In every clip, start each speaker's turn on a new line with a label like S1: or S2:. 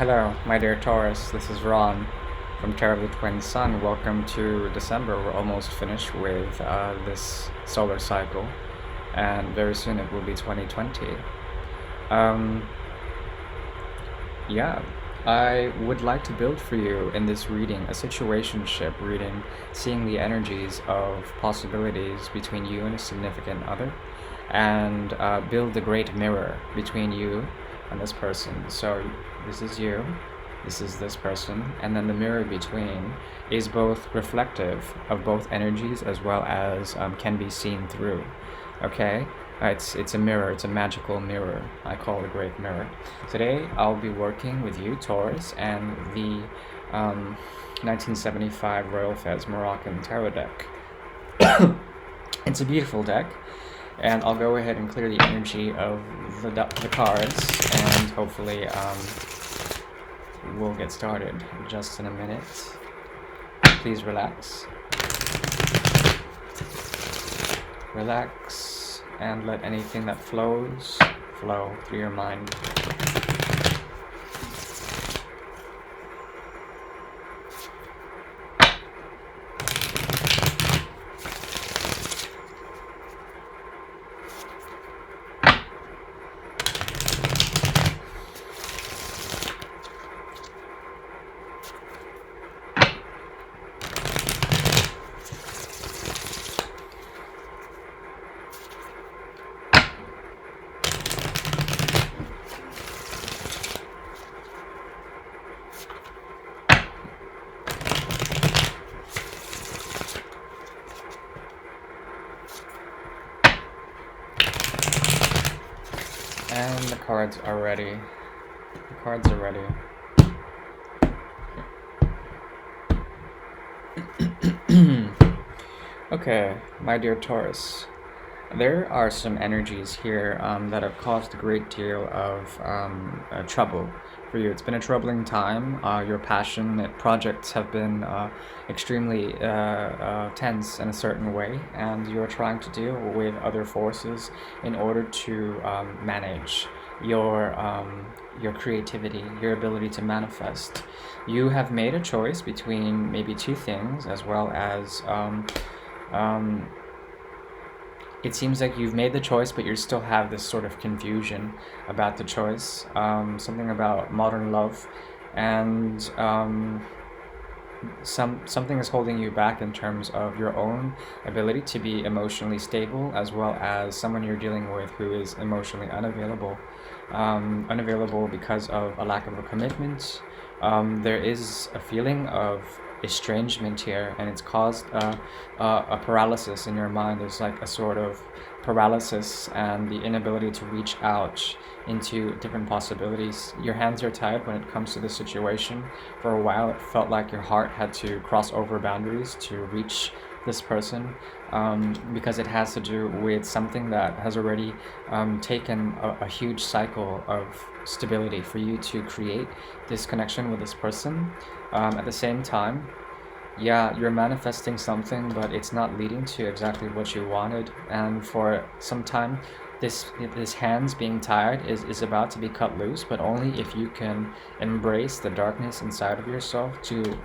S1: Hello, my dear Taurus. This is Ron from Terribly Twin Sun. Welcome to December. We're almost finished with this solar cycle, and very soon it will be 2020. Um, yeah, I would like to build for you in this reading a situationship reading, seeing the energies of possibilities between you and a significant other, and build the great mirror between you and this person. So this is you, this is this person, and then the mirror between is both reflective of both energies as well as can be seen through. Okay, it's a mirror. It's a magical mirror. I call it a great mirror. Today I'll be working with you, Taurus, and the 1975 Royal Fez Moroccan Tarot deck. It's a beautiful deck, and I'll go ahead and clear the energy of the cards, and hopefully we'll get started just in a minute. Please relax. Relax and let anything that flows flow through your mind. And the cards are ready. The cards are ready. Okay, my dear Taurus, there are some energies here that have caused a great deal of trouble for you. It's been a troubling time. Your passionate projects have been extremely tense in a certain way, and you're trying to deal with other forces in order to manage your creativity, your ability to manifest. You have made a choice between maybe two things, as well as it seems like you've made the choice, but you still have this sort of confusion about the choice. Something about modern love, and something is holding you back in terms of your own ability to be emotionally stable, as well as someone you're dealing with who is emotionally unavailable. Unavailable because of a lack of a commitment. There is a feeling of estrangement here, and it's caused a paralysis in your mind. There's like a sort of paralysis and the inability to reach out into different possibilities. Your hands are tied when it comes to this situation. For a while it felt like your heart had to cross over boundaries to reach this person, because it has to do with something that has already taken a huge cycle of stability for you to create this connection with this person. At the same time, yeah, you're manifesting something, but it's not leading to exactly what you wanted. And for some time, this hands being tied is about to be cut loose, but only if you can embrace the darkness inside of yourself to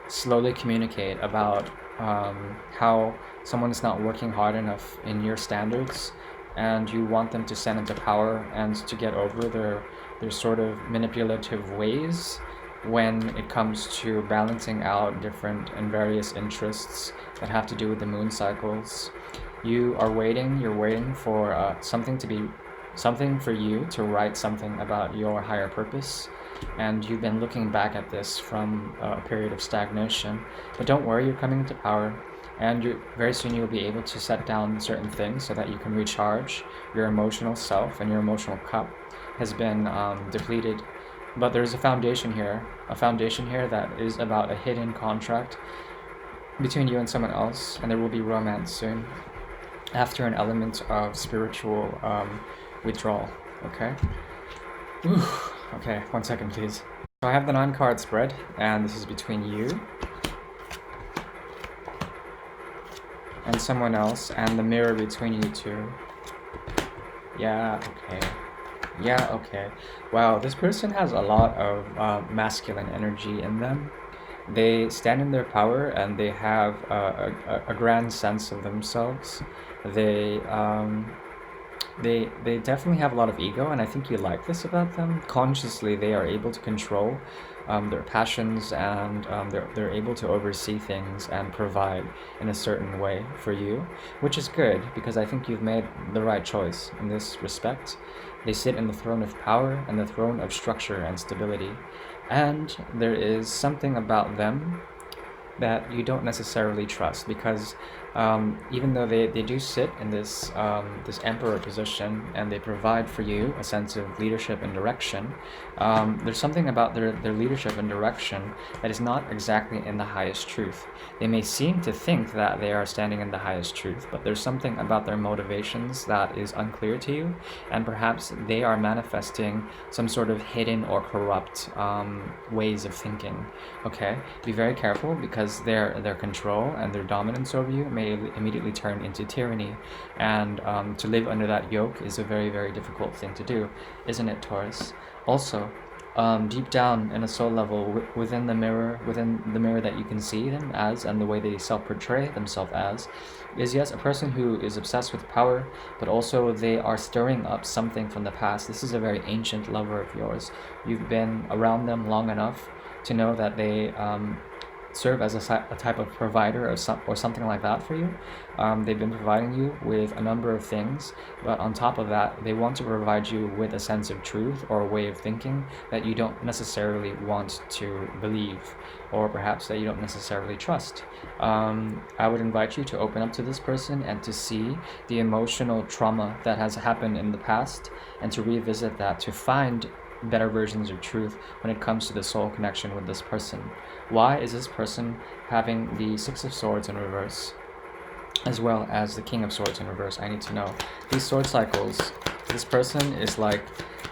S1: slowly communicate about how someone is not working hard enough in your standards, and you want them to stand into power and to get over their sort of manipulative ways when it comes to balancing out different and various interests that have to do with the moon cycles. You're waiting for something for you to write something about your higher purpose, and you've been looking back at this from a period of stagnation. But don't worry, you're coming into power, and very soon you'll be able to set down certain things so that you can recharge. Your emotional self and your emotional cup has been depleted. But there's a foundation here that is about a hidden contract between you and someone else, and there will be romance soon after an element of spiritual withdrawal. Okay? Whew. Okay, 1 second please. So I have the 9 card spread, and this is between you and someone else, and the mirror between you two. Yeah, okay. Yeah, okay. Wow, this person has a lot of masculine energy in them. They stand in their power and they have a grand sense of themselves. They they definitely have a lot of ego, and I think you like this about them. Consciously, they are able to control their passions, and they're able to oversee things and provide in a certain way for you, which is good because I think you've made the right choice in this respect. They sit in the throne of power and the throne of structure and stability, and there is something about them that you don't necessarily trust because even though they do sit in this emperor position and they provide for you a sense of leadership and direction, there's something about their leadership and direction that is not exactly in the highest truth. They may seem to think that they are standing in the highest truth, but there's something about their motivations that is unclear to you, and perhaps they are manifesting some sort of hidden or corrupt ways of thinking. Okay, be very careful because their control and their dominance over you may immediately turn into tyranny, and to live under that yoke is a very, very difficult thing to do, isn't it, Taurus? Also, deep down in a soul level, within the mirror that you can see them as, and the way they self-portray themselves as, is yes, a person who is obsessed with power, but also they are stirring up something from the past. This is a very ancient lover of yours. You've been around them long enough to know that they serve as a type of provider or something like that for you. They've been providing you with a number of things, but on top of that, they want to provide you with a sense of truth or a way of thinking that you don't necessarily want to believe, or perhaps that you don't necessarily trust. I would invite you to open up to this person and to see the emotional trauma that has happened in the past and to revisit that, to find better versions of truth when it comes to the soul connection with this person. Why is this person having the Six of Swords in reverse as well as the King of Swords in reverse? I need to know. These sword cycles, this person is like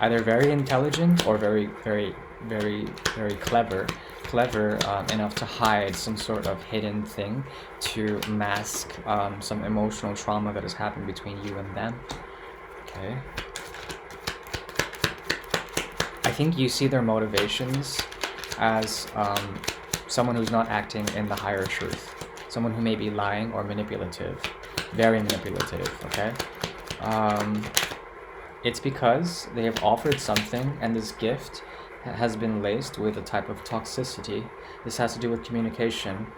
S1: either very intelligent or very, very, very, very clever enough to hide some sort of hidden thing to mask some emotional trauma that has happened between you and them. Okay. I think you see their motivations as someone who's not acting in the higher truth, someone who may be lying or manipulative, very manipulative, okay? It's because they have offered something, and this gift has been laced with a type of toxicity. This has to do with communication.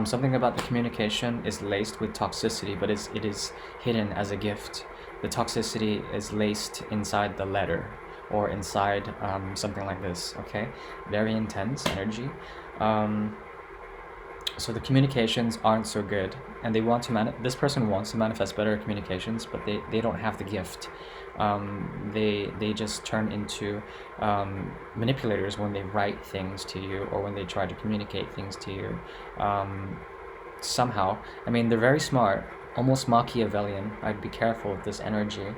S1: Something about the communication is laced with toxicity, but it is hidden as a gift. The toxicity is laced inside the letter, or inside something like this, okay? Very intense energy. So the communications aren't so good, and they want to this person wants to manifest better communications, but they don't have the gift. They just turn into manipulators when they write things to you or when they try to communicate things to you. Somehow, I mean, they're very smart, almost Machiavellian. I'd be careful with this energy,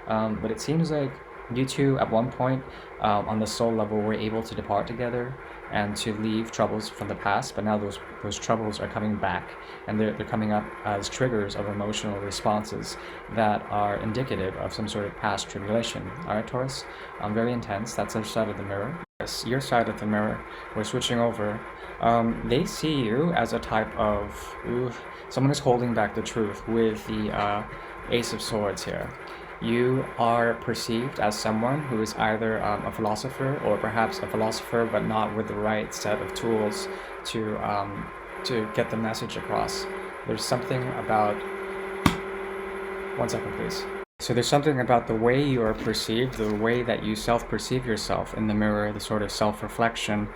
S1: but it seems like you two at one point on the soul level were able to depart together and to leave troubles from the past, but now those troubles are coming back, and they're coming up as triggers of emotional responses that are indicative of some sort of past tribulation. All right, Taurus? Very intense. That's their side of the mirror. Yes, your side of the mirror. We're switching over. They see you as a type of someone who's holding back the truth with the Ace of Swords here. You are perceived as someone who is either a philosopher, or perhaps a philosopher but not with the right set of tools to get the message across. There's something about... One second, please. So there's something about the way you are perceived, the way that you self-perceive yourself in the mirror, the sort of self-reflection.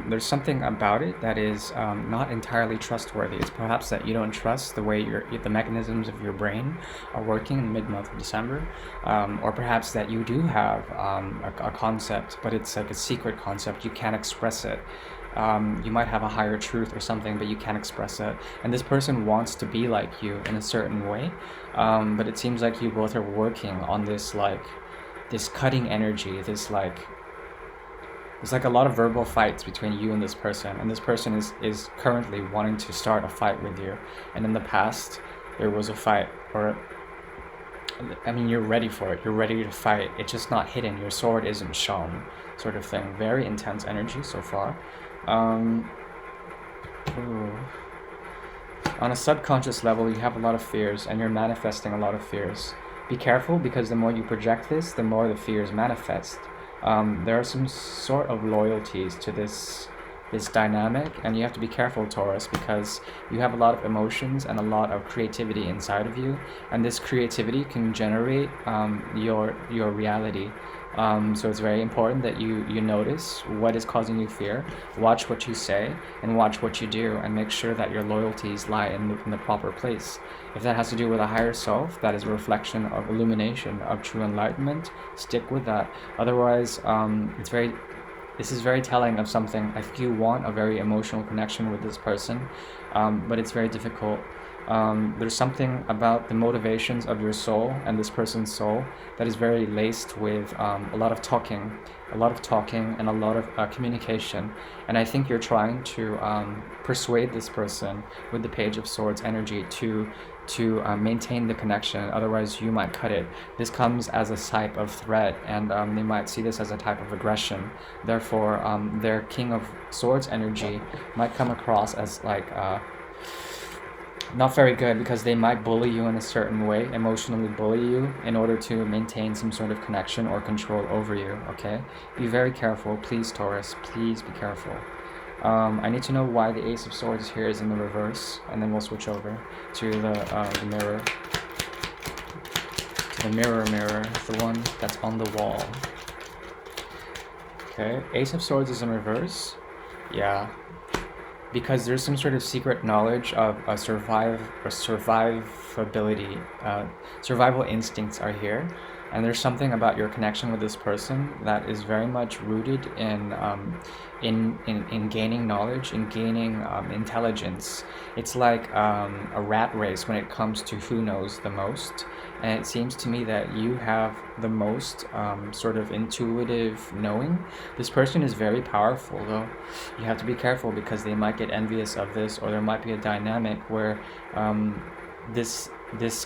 S1: There's something about it that is not entirely trustworthy. It's perhaps that you don't trust the way the mechanisms of your brain are working in the mid-month of December, or perhaps that you do have a concept, but it's like a secret concept. You can't express it. You might have a higher truth or something, but you can't express it. And this person wants to be like you in a certain way, but it seems like you both are working on this cutting energy. There's like a lot of verbal fights between you and this person is currently wanting to start a fight with you. And in the past, there was a fight, or I mean, you're ready for it. You're ready to fight. It's just not hidden. Your sword isn't shown, sort of thing. Very intense energy so far. Um, ooh. On a subconscious level, you have a lot of fears, and you're manifesting a lot of fears. Be careful, because the more you project this, the more the fears manifest. There are some sort of loyalties to this dynamic, and you have to be careful, Taurus, because you have a lot of emotions and a lot of creativity inside of you, and this creativity can generate your reality. So it's very important that you notice what is causing you fear, watch what you say, and watch what you do, and make sure that your loyalties lie in the proper place. If that has to do with a higher self, that is a reflection of illumination, of true enlightenment, stick with that. Otherwise, this is very telling of something. I think you want a very emotional connection with this person, but it's very difficult. There's something about the motivations of your soul and this person's soul that is very laced with a lot of talking, and a lot of communication. And I think you're trying to persuade this person with the Page of Swords energy to maintain the connection. Otherwise, you might cut it. This comes as a type of threat, and they might see this as a type of aggression. Therefore, their King of Swords energy might come across as like not very good, because they might bully you in a certain way, emotionally bully you, in order to maintain some sort of connection or control over you. Okay, be very careful, please, Taurus. Please be careful. I need to know why the Ace of Swords here is in the reverse, and then we'll switch over to the mirror. To the mirror, the one that's on the wall. Okay, Ace of Swords is in reverse. Yeah, because there's some sort of secret knowledge of survivability. Survival instincts are here, and there's something about your connection with this person that is very much rooted in gaining knowledge, in gaining intelligence. It's like a rat race when it comes to who knows the most. And it seems to me that you have the most sort of intuitive knowing. This person is very powerful, though. You have to be careful, because they might get envious of this, or there might be a dynamic where this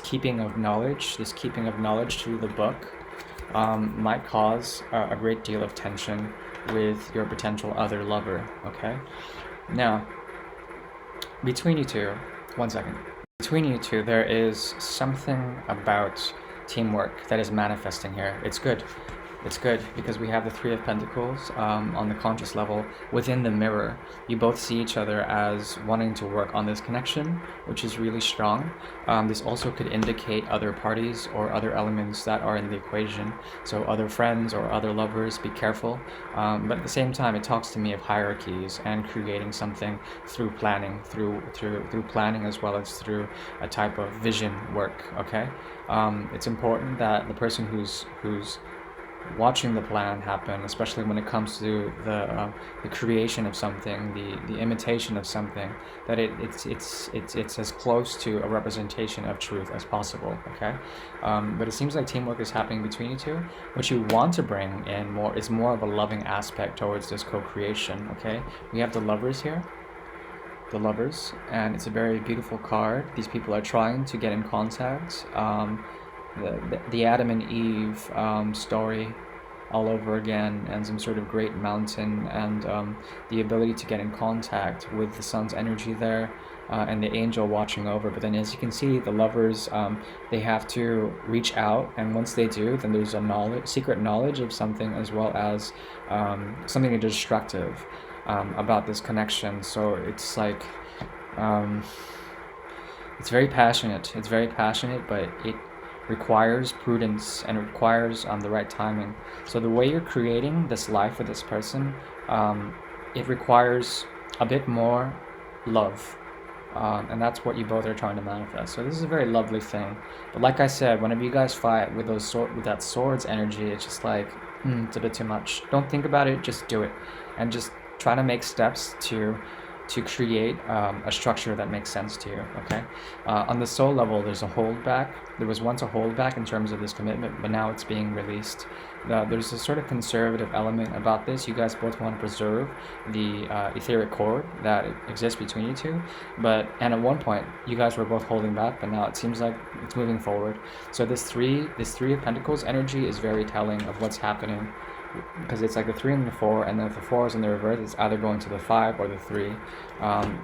S1: keeping of knowledge through the book might cause a great deal of tension with your potential other lover. Okay, now between you two, one second. Between you two, there is something about teamwork that is manifesting here. It's good. It's good, because we have the Three of Pentacles on the conscious level within the mirror. You both see each other as wanting to work on this connection, which is really strong. This also could indicate other parties or other elements that are in the equation. So other friends or other lovers, be careful. But at the same time, it talks to me of hierarchies and creating something through planning, through planning, as well as through a type of vision work. Okay, it's important that the person who's watching the plan happen, especially when it comes to the creation of something, the imitation of something, that it's as close to a representation of truth as possible. Okay, but it seems like teamwork is happening between you two. What you want to bring in more is more of a loving aspect towards this co-creation. Okay, we have the Lovers here. The Lovers, and it's a very beautiful card. These people are trying to get in contact. The Adam and Eve story all over again, and some sort of great mountain, and the ability to get in contact with the sun's energy there, and the angel watching over. But then, as you can see, the Lovers, they have to reach out, and once they do, then there's a secret knowledge of something, as well as something destructive about this connection. So it's like it's very passionate. But it requires prudence, and it requires the right timing. So the way you're creating this life with this person, it requires a bit more love, and that's what you both are trying to manifest. So this is a very lovely thing. But like I said, whenever you guys fight with that swords energy, it's just like it's a bit too much. Don't think about it, just do it, and just try to make steps to to create a structure that makes sense to you, okay? On the soul level, there's a holdback. There was once a holdback in terms of this commitment, but now it's being released. There's a sort of conservative element about this. You guys both want to preserve the etheric cord that exists between you two, and at one point, you guys were both holding back, but now it seems like it's moving forward. So this three of Pentacles energy is very telling of what's happening, because it's like the 3 and the 4, and then if the 4 is in the reverse, it's either going to the 5 or the 3.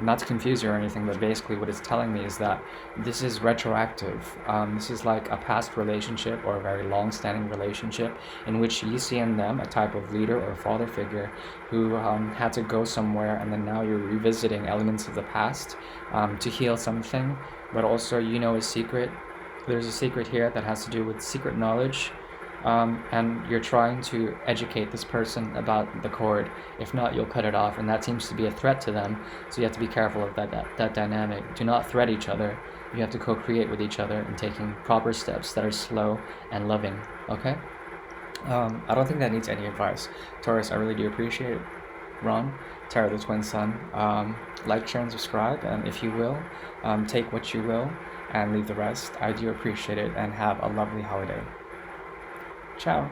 S1: Not to confuse you or anything, but basically what it's telling me is that this is retroactive. This is like a past relationship or a very long-standing relationship in which you see in them a type of leader or father figure who had to go somewhere, and then now you're revisiting elements of the past to heal something, but also a secret. There's a secret here that has to do with secret knowledge. And you're trying to educate this person about the cord. If not, you'll cut it off, and that seems to be a threat to them. So you have to be careful of that dynamic. Do not threat each other. You have to co-create with each other and taking proper steps that are slow and loving. Okay? I don't think that needs any advice, Taurus. I really do appreciate it. Ron, Tara the Twin Sun. Like, share, and subscribe, and if you will, take what you will and leave the rest. I do appreciate it, and have a lovely holiday. Ciao.